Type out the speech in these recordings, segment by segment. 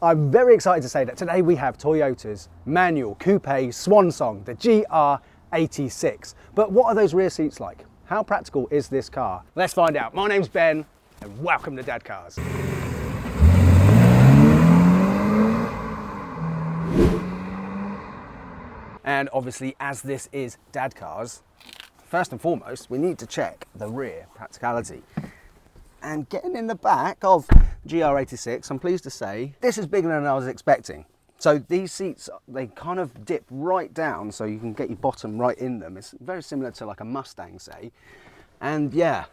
I'm very excited to say that today we have Toyota's manual coupe swan song, the GR86. But what are those rear seats like? How practical is this car? Let's find out. My name's Ben and welcome to Dadcars. And obviously, as this is Dadcars, first and foremost, we need to check the rear practicality. And getting in the back of GR86, I'm pleased to say, this is bigger than I was expecting. So these seats, they kind of dip right down so you can get your bottom right in them. It's very similar to like a Mustang, say. And yeah,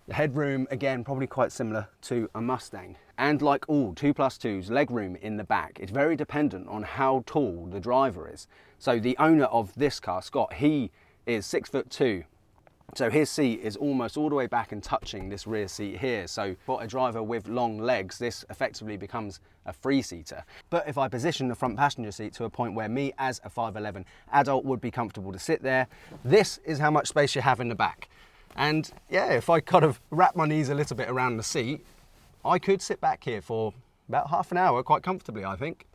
the headroom, again, probably quite similar to a Mustang. And like all 2+2s, legroom in the back, it's very dependent on how tall the driver is. So the owner of this car, Scott, he is 6'2". So his seat is almost all the way back and touching this rear seat here. So for a driver with long legs, this effectively becomes a three-seater. But if I position the front passenger seat to a point where me as a 5'11" adult would be comfortable to sit there, this is how much space you have in the back. And yeah, if I kind of wrap my knees a little bit around the seat, I could sit back here for about half an hour quite comfortably, I think.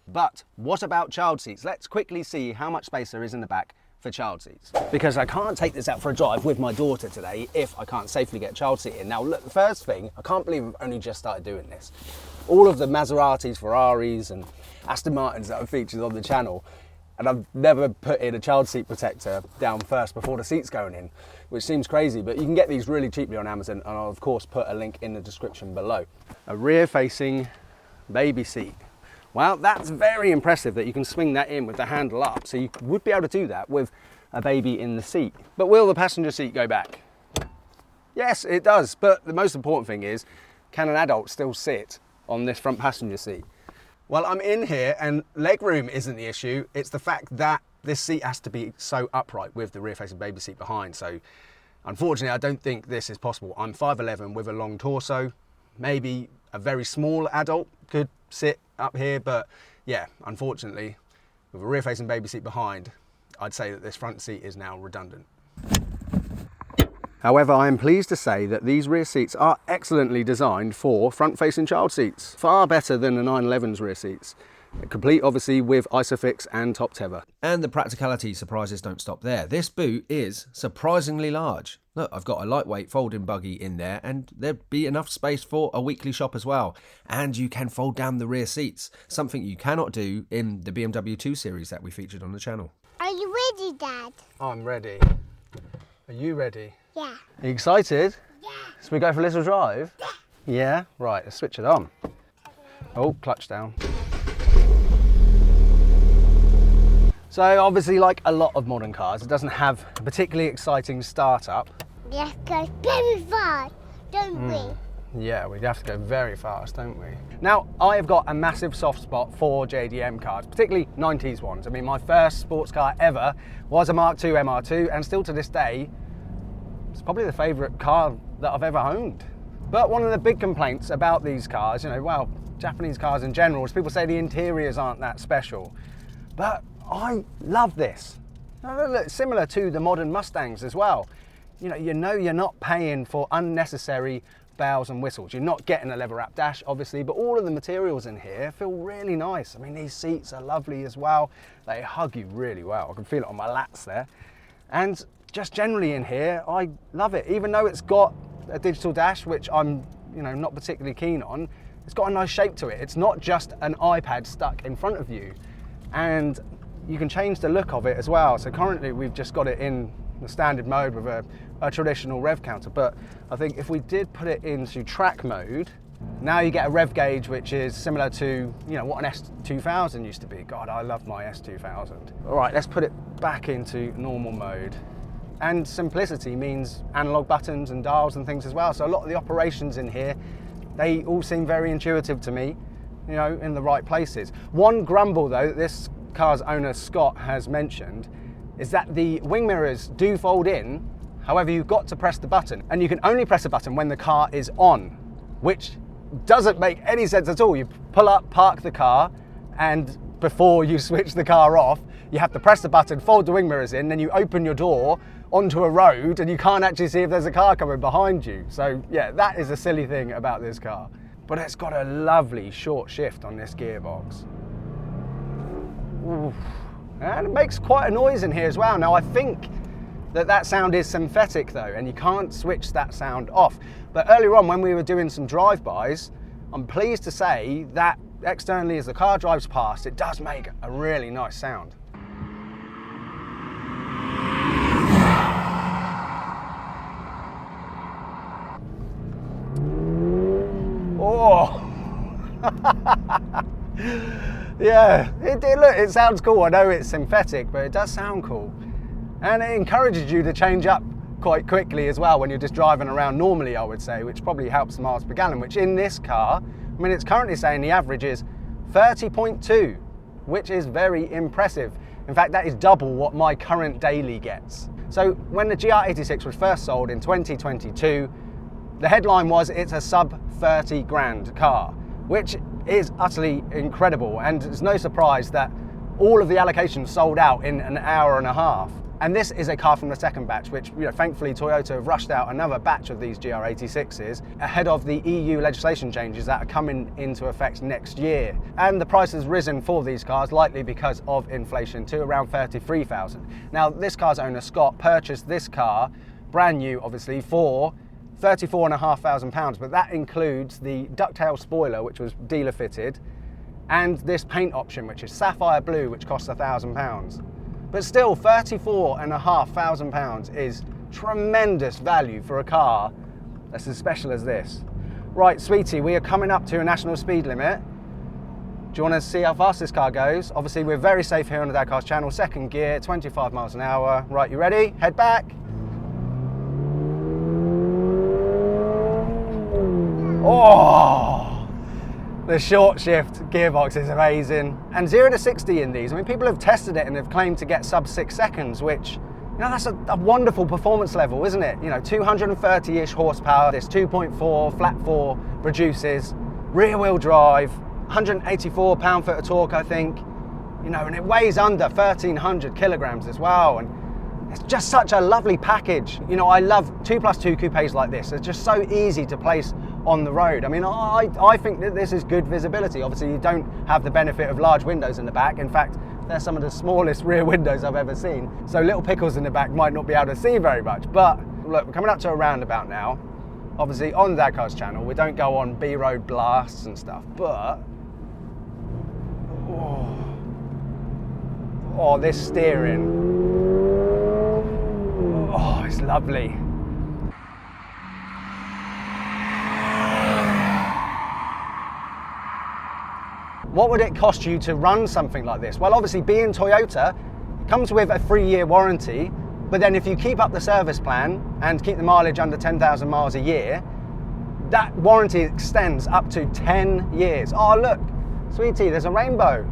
But what about child seats? Let's quickly see how much space there is in the back for child seats, because I can't take this out for a drive with my daughter today if I can't safely get a child seat in. Now look, the first thing, I can't believe I've only just started doing this. All of the Maseratis, Ferraris and Aston Martins that I've featured on the channel, and I've never put in a child seat protector down first before the seat's going in, which seems crazy, but you can get these really cheaply on Amazon, and I'll of course put a link in the description below. A rear facing baby seat. Well, that's very impressive that you can swing that in with the handle up. So you would be able to do that with a baby in the seat. But will the passenger seat go back? Yes, it does. But the most important thing is, can an adult still sit on this front passenger seat? Well, I'm in here and legroom isn't the issue. It's the fact that this seat has to be so upright with the rear facing baby seat behind. So unfortunately, I don't think this is possible. I'm 5'11" with a long torso. Maybe a very small adult could sit up here, but yeah, unfortunately, with a rear-facing baby seat behind, I'd say that this front seat is now redundant. However, I am pleased to say that these rear seats are excellently designed for front-facing child seats, far better than the 911's rear seats. Complete, obviously, with Isofix and top tether. And the practicality surprises don't stop there. This boot is surprisingly large. Look, I've got a lightweight folding buggy in there, and there'd be enough space for a weekly shop as well. And you can fold down the rear seats, something you cannot do in the BMW 2 Series that we featured on the channel. Are you ready, Dad? I'm ready. Are you ready? Yeah. Are you excited? Yeah. Should we go for a little drive? Yeah. Yeah? Right, let's switch it on. Oh, clutch down. So obviously, like a lot of modern cars, it doesn't have a particularly exciting startup. We have to go very fast, don't we? Yeah, we have to go very fast, don't we? Now, I have got a massive soft spot for JDM cars, particularly 90s ones. I mean, my first sports car ever was a Mark II MR2, and still to this day, it's probably the favourite car that I've ever owned. But one of the big complaints about these cars, you know, well, Japanese cars in general, is people say the interiors aren't that special. But I love this. Similar to the modern Mustangs as well. You know you're not paying for unnecessary bells and whistles. You're not getting a leather wrap dash, obviously, but all of the materials in here feel really nice. I mean, these seats are lovely as well. They hug you really well. I can feel it on my lats there. And just generally in here, I love it. Even though it's got a digital dash, which I'm not particularly keen on, it's got a nice shape to it. It's not just an iPad stuck in front of you. And you can change the look of it as well. So currently we've just got it in the standard mode with a traditional rev counter, but I think if we did put it into track mode, now you get a rev gauge which is similar to what an S2000 used to be. God, I love my S2000. All right, let's put it back into normal mode. And simplicity means analog buttons and dials and things as well. So a lot of the operations in here, they all seem very intuitive to me, in the right places. One grumble though, this car's owner Scott has mentioned, is that the wing mirrors do fold in. However, you've got to press the button, and you can only press a button when the car is on, which doesn't make any sense at all. You pull up, park the car, and before you switch the car off, you have to press the button, fold the wing mirrors in, then you open your door onto a road and you can't actually see if there's a car coming behind you. So yeah, that is a silly thing about this car. but it's got a lovely short shift on this gearbox. Oof. And it makes quite a noise in here as well. Now I think that sound is synthetic though, and you can't switch that sound off. But earlier on when we were doing some drive-bys, I'm pleased to say that externally as the car drives past, it does make a really nice sound. Oh! Yeah, look, it sounds cool. I know it's synthetic, but it does sound cool. And it encourages you to change up quite quickly as well when you're just driving around normally, I would say, which probably helps the miles per gallon, which in this car, I mean, it's currently saying the average is 30.2, which is very impressive. In fact, that is double what my current daily gets. So when the GR86 was first sold in 2022, the headline was it's a sub 30 grand car, which is utterly incredible. And it's no surprise that all of the allocations sold out in an hour and a half. And this is a car from the second batch, which, you know, thankfully Toyota have rushed out another batch of these GR86s ahead of the EU legislation changes that are coming into effect next year. And the price has risen for these cars, likely because of inflation, to around 33,000. Now, this car's owner, Scott, purchased this car, brand new, obviously, for £34,500, but that includes the ducktail spoiler, which was dealer fitted, and this paint option, which is sapphire blue, which costs £1,000. But still, £34,500 is tremendous value for a car that's as special as this. Right, sweetie, we are coming up to a national speed limit. Do you want to see how fast this car goes? Obviously, we're very safe here on the Dadcars channel. Second gear, 25 miles an hour. Right, you ready? Head back. Oh! The short shift gearbox is amazing. And 0 to 60 in these, I mean, people have tested it and have claimed to get sub 6 seconds, which, you know, that's a wonderful performance level, isn't it? You know, 230-ish horsepower, this 2.4 flat 4 produces, rear wheel drive, 184 pound-foot of torque, I think, you know, and it weighs under 1,300 kilograms as well. And it's just such a lovely package. You know, I love 2+2 coupes like this. It's just so easy to place on the road. I mean, I think that this is good visibility. Obviously, you don't have the benefit of large windows in the back. In fact, they're some of the smallest rear windows I've ever seen. So little pickles in the back might not be able to see very much. But look, we're coming up to a roundabout now. Obviously, on the Dadcars channel, we don't go on B-road blasts and stuff, but oh, this steering. Oh, it's lovely. What would it cost you to run something like this? Well, obviously, being Toyota, it comes with a 3-year warranty, but then if you keep up the service plan and keep the mileage under 10,000 miles a year, that warranty extends up to 10 years. Oh, look, sweetie, there's a rainbow.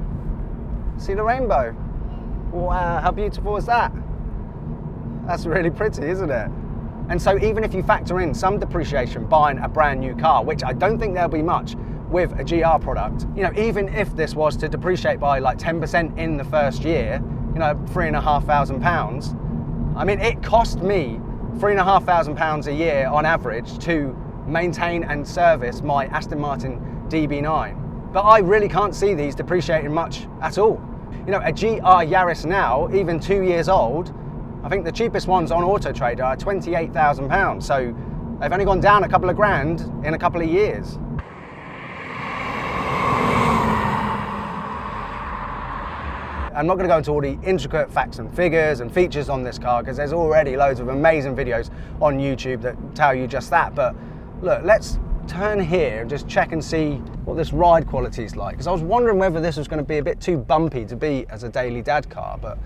See the rainbow? Wow, how beautiful is that? That's really pretty, isn't it? And so even if you factor in some depreciation buying a brand new car, which I don't think there'll be much with a GR product, you know, even if this was to depreciate by like 10% in the first year, you know, £3,500, I mean, it cost me £3,500 a year on average to maintain and service my Aston Martin DB9. But I really can't see these depreciating much at all. You know, a GR Yaris now, even 2 years old, I think the cheapest ones on Auto Trader are £28,000. So they've only gone down a couple of grand in a couple of years. I'm not going to go into all the intricate facts and figures and features on this car because there's already loads of amazing videos on YouTube that tell you just that. But look, let's turn here and just check and see what this ride quality is like. Because I was wondering whether this was going to be a bit too bumpy to be as a daily dad car. But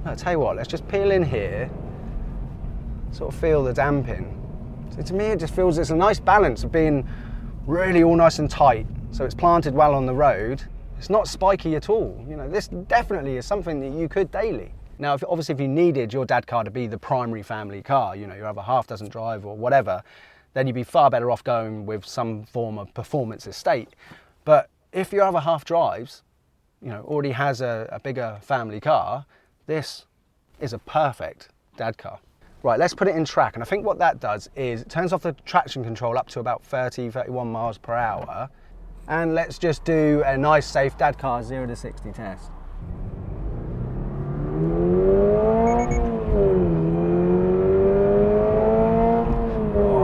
I'll tell you what, let's just peel in here, sort of feel the damping. So to me, it just feels it's a nice balance of being really all nice and tight. So it's planted well on the road. It's not spiky at all. You know, this definitely is something that you could daily. Now, obviously, if you needed your dad car to be the primary family car, you know, your other half doesn't drive or whatever, then you'd be far better off going with some form of performance estate. But if your other half drives, you know, already has a bigger family car, this is a perfect dad car. Right, let's put it in track. And I think what that does is it turns off the traction control up to about 30, 31 miles per hour. And let's just do a nice safe DadCar 0 to 60 test.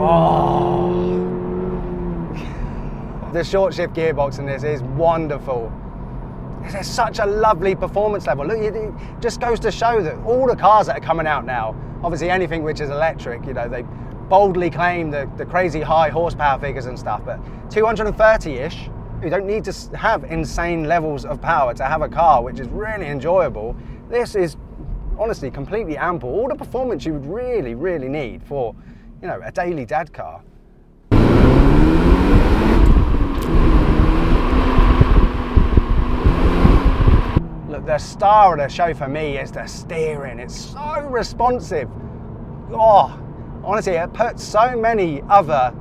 Oh. The short shift gearbox in this is wonderful. There's such a lovely performance level. Look, it just goes to show that all the cars that are coming out now, obviously anything which is electric, you know, they boldly claim the crazy high horsepower figures and stuff, but 230-ish, you don't need to have insane levels of power to have a car which is really enjoyable. This is honestly completely ample. All the performance you would really, really need for, you know, a daily dad car. Look, the star of the show for me is the steering. It's so responsive. Oh, honestly, it puts so many other,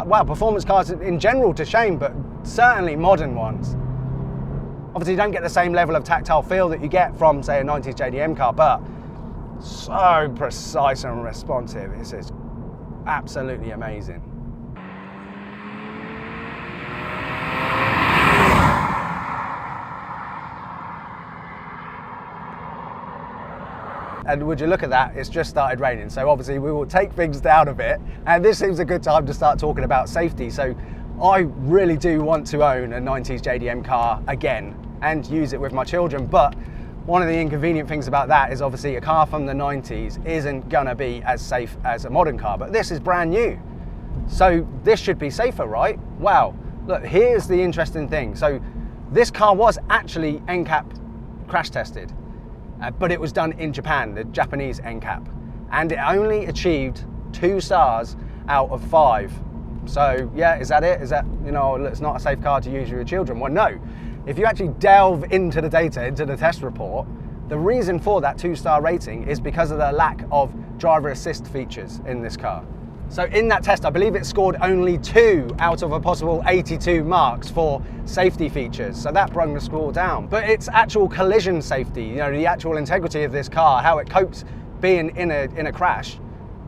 well, performance cars in general to shame, but certainly modern ones. Obviously, you don't get the same level of tactile feel that you get from, say, a 90s JDM car, but so precise and responsive. This is absolutely amazing. And would you look at that, it's just started raining. So obviously we will take things down a bit. And this seems a good time to start talking about safety. So I really do want to own a 90s JDM car again and use it with my children. But one of the inconvenient things about that is obviously a car from the 90s isn't gonna be as safe as a modern car, but this is brand new. So this should be safer, right? Wow, look, here's the interesting thing. So this car was actually NCAP crash tested. But it was done in Japan, the Japanese NCAP, and it only achieved 2 stars out of 5. So yeah, is that it? Is that, you know, it's not a safe car to use with your children? Well, no. If you actually delve into the data, into the test report, the reason for that 2-star rating is because of the lack of driver assist features in this car. So in that test, I believe it scored only 2 out of a possible 82 marks for safety features. So that brought the score down. But its actual collision safety, you know, the actual integrity of this car, how it coped being in a crash,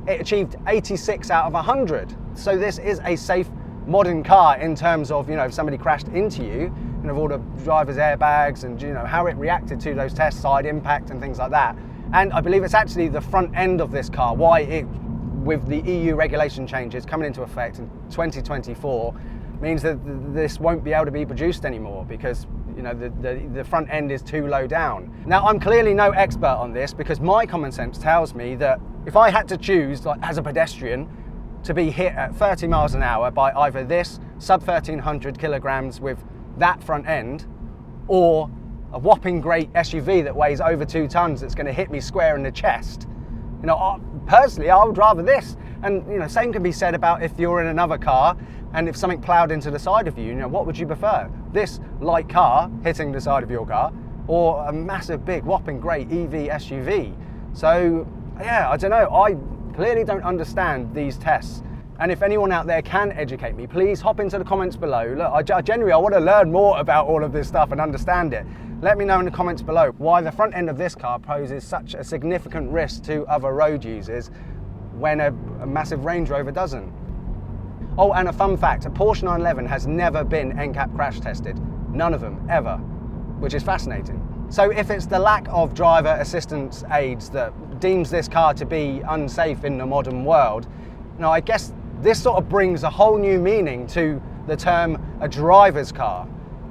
it achieved 86 out of 100. So this is a safe modern car in terms of, you know, if somebody crashed into you, and of all the driver's airbags and, you know, how it reacted to those tests, side impact and things like that. And I believe it's actually the front end of this car, why it, with the EU regulation changes coming into effect in 2024, means that this won't be able to be produced anymore because, you know, the front end is too low down. Now, I'm clearly no expert on this because my common sense tells me that if I had to choose, like, as a pedestrian, to be hit at 30 miles an hour by either this sub 1300 kilograms with that front end, or a whopping great SUV that weighs over 2 tons that's going to hit me square in the chest, you know, personally, I would rather this. And, you know, same can be said about if you're in another car and if something ploughed into the side of you, you know, what would you prefer? This light car hitting the side of your car, or a massive, big, whopping great EV SUV? So, yeah, I don't know. I clearly don't understand these tests. And if anyone out there can educate me, please hop into the comments below. Look, I genuinely want to learn more about all of this stuff and understand it. Let me know in the comments below why the front end of this car poses such a significant risk to other road users when a massive Range Rover doesn't. Oh, and a fun fact, a Porsche 911 has never been NCAP crash tested. None of them, ever, which is fascinating. So if it's the lack of driver assistance aids that deems this car to be unsafe in the modern world, you know, I guess this sort of brings a whole new meaning to the term a driver's car.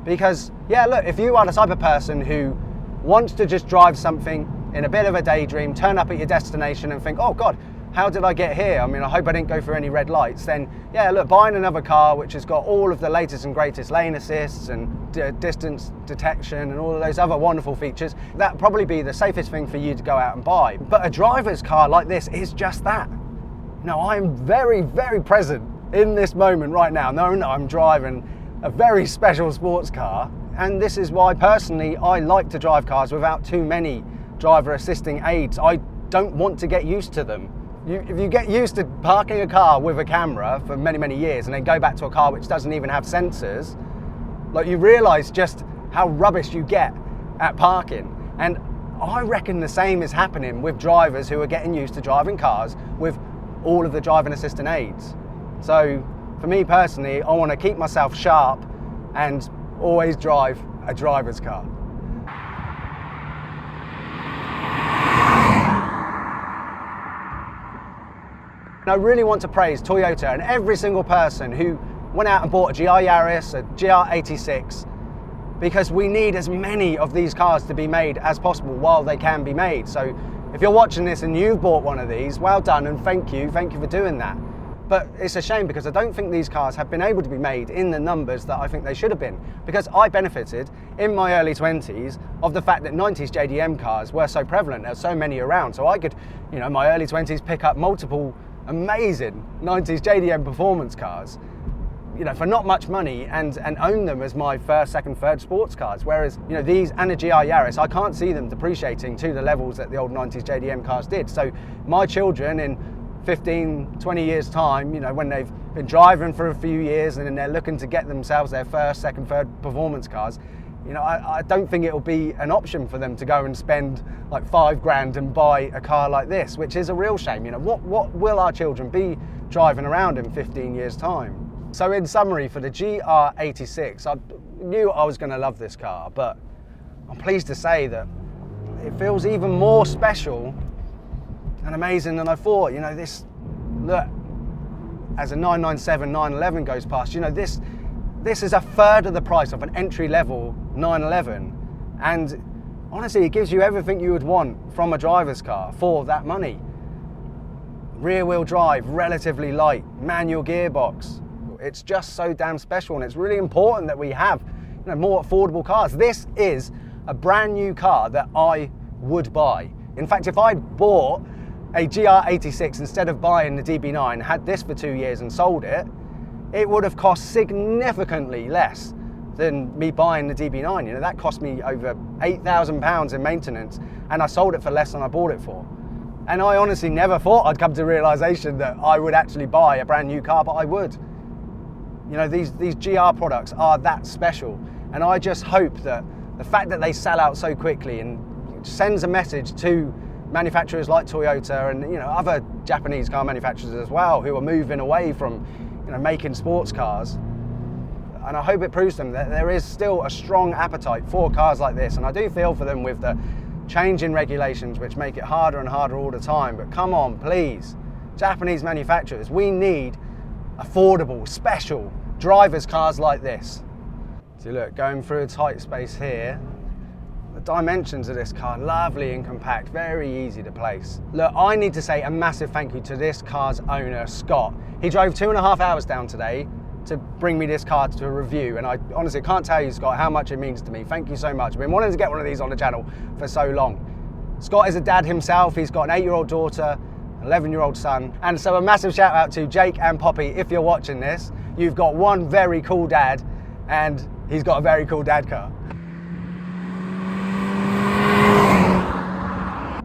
Because, yeah, look, if you are the type of person who wants to just drive something in a bit of a daydream, turn up at your destination and think, oh God, how did I get here? I mean, I hope I didn't go through any red lights. Then, yeah, look, buying another car which has got all of the latest and greatest lane assists and distance detection and all of those other wonderful features, that'd probably be the safest thing for you to go out and buy. But a driver's car like this is just that. Now, I'm very, very present in this moment right now. No, I'm driving a very special sports car, and this is why personally I like to drive cars without too many driver assisting aids. I don't want to get used to them. If you get used to parking a car with a camera for many, many years and then go back to a car which doesn't even have sensors, like, you realise just how rubbish you get at parking. And I reckon the same is happening with drivers who are getting used to driving cars with all of the driving assistant aids. So for me personally, I want to keep myself sharp and always drive a driver's car. And I really want to praise Toyota and every single person who went out and bought a GR Yaris, a GR86, because we need as many of these cars to be made as possible while they can be made. So if you're watching this and you've bought one of these, well done and thank you for doing that. But it's a shame because I don't think these cars have been able to be made in the numbers that I think they should have been, because I benefited in my early 20s of the fact that 90s JDM cars were so prevalent. There were so many around, so I could, you know, my early 20s pick up multiple amazing 90s JDM performance cars, you know, for not much money and own them as my first, second, third sports cars. Whereas, you know, these and the GR Yaris, I can't see them depreciating to the levels that the old 90s JDM cars did. So my children in 15, 20 years time, you know, when they've been driving for a few years and then they're looking to get themselves their first, second, third performance cars, you know, I don't think it'll be an option for them to go and spend like $5,000 and buy a car like this, which is a real shame. You know, what will our children be driving around in 15 years time? So in summary, for the GR86, I knew I was going to love this car, but I'm pleased to say that it feels even more special and amazing than I thought. You know, this, look, as a 997, 911 goes past, you know, this is a third of the price of an entry-level 911. And honestly, it gives you everything you would want from a driver's car for that money. Rear-wheel drive, relatively light, manual gearbox. It's just so damn special, and it's really important that we have, you know, more affordable cars. This is a brand new car that I would buy. In fact, if I'd bought a GR86 instead of buying the DB9, had this for 2 years and sold it, it would have cost significantly less than me buying the DB9. You know, that cost me over £8,000 in maintenance, and I sold it for less than I bought it for. And I honestly never thought I'd come to the realization that I would actually buy a brand new car, but I would. You know, these GR products are that special, and I just hope that the fact that they sell out so quickly and sends a message to manufacturers like Toyota and, you know, other Japanese car manufacturers as well, who are moving away from, you know, making sports cars. And I hope it proves to them that there is still a strong appetite for cars like this. And I do feel for them with the change in regulations, which make it harder and harder all the time. But come on, please, Japanese manufacturers, we need affordable, special drivers' cars like this. So look, going through a tight space here, the dimensions of this car, lovely and compact, very easy to place. Look, I need to say a massive thank you to this car's owner, Scott. He drove 2.5 hours down today to bring me this car to a review, and I honestly can't tell you, Scott, how much it means to me. Thank you so much. I've been wanting to get one of these on the channel for so long. Scott is a dad himself. He's got an 8-year-old daughter, 11-year-old son. And so a massive shout out to Jake and Poppy. If you're watching this, you've got one very cool dad, and he's got a very cool dad car.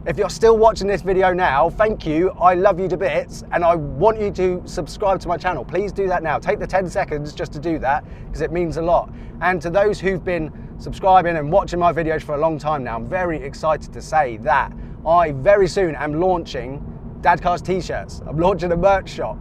If you're still watching this video now, thank you. I love you to bits, and I want you to subscribe to my channel. Please do that now. Take the 10 seconds just to do that, because it means a lot. And to those who've been subscribing and watching my videos for a long time now, I'm very excited to say that I very soon am launching Dadcars t-shirts. I'm launching a merch shop.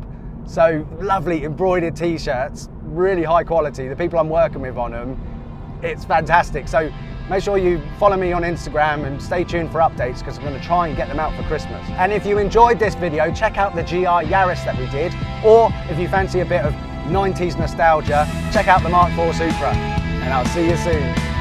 So lovely embroidered t-shirts, really high quality. The people I'm working with on them, it's fantastic. So make sure you follow me on Instagram and stay tuned for updates, because I'm going to try and get them out for Christmas. And if you enjoyed this video, check out the GR Yaris that we did, or if you fancy a bit of 90s nostalgia, check out the Mark IV Supra, and I'll see you soon.